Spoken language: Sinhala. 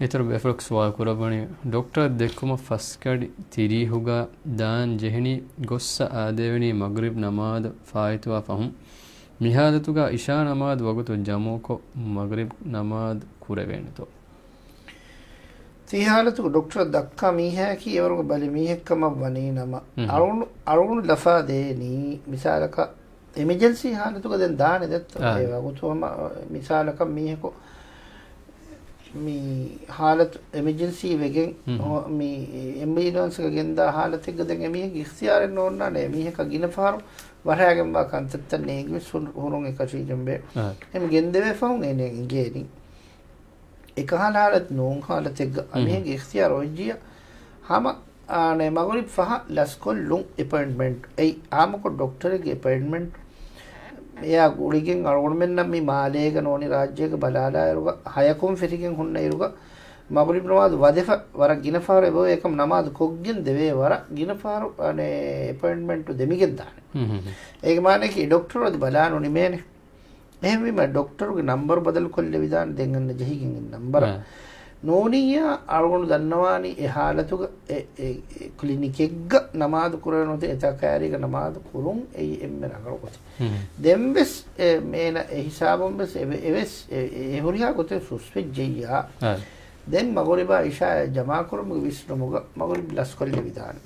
इतर बेफरक सवाल कुरबनी डॉक्टर देखुम फस्कड तिरी हुगा दान जेहनी गोस्सा आदेवनी मगरिब नमाद फायतवा फहुम मिहादतुगा इशा नमाद वगतु जमोको मगरिब नमाद कुरेवेनतो තිහාලතු ඩොක්ටර් දක්කා මීහැකි එවරුග බලි මීහෙක්කම වනේ නම අරුණු ලෆා දේනී මිසාලක එමර්ජන්සි හාලතුක දැන් දානේ දෙත්ත ඒ වගතුම මිසාලක මීහෙකෝ මේ හාලත් එමර්ජන්සි වෙගෙන් මේ ඇම්බියුලන්ස් එක ගෙන්දා හාලත් එක්ක දැන් එමීහෙක් ඉක්තියාරෙන් ඕන්නානේ මීහෙක ගිනපාරු වරයාගෙන් වා කන්තත්ත නේගි හොරුන් එක චීජම්බේ එම් ගෙන්දේ ෆෝන් එනේ ඉගේනි एक हालत नोंग हालत एक अमीह इख्तियार होजिया हम आने मगरिब फहा लस्कोल लुंग अपॉइंटमेंट ए आम को डॉक्टर के अपॉइंटमेंट या गुड़िकें अरुणमें नमी मालेगा नोनी राज्य के बलाला रुगा हायकों फिरिकें हुन्ना रुगा मगरिब नमाज वदेफा वरा गिनफार वो एकम नमाज कोगिन देवे वरा गिनफार आने अपॉइंटमेंट देमिगे दाने एक माने कि डॉक्टर और बला नोनी मैंने එහෙම මේ ડોක්ටර්ගේ නම්බර් බදල් කොල්ල විදාන දෙන්න ජෙහිකින් නම්බර නෝනියා අරගොණු දන්නවානි ඒ حالතුක ක්ලිනික් එක නමාද කුරනොත එතකාරීක නමාද කුරුම් ඒ එම්ම නගරකොත දෙම්බස් මේන හිසාබම් බස් එවස් ඒ හොරියා කොතේ සුස්පෙජ්ජියා දැන් මගරිබා ඉෂා ජමා කරමු විශ්නමුග මගරිබ ලස් කොල්ල විදාන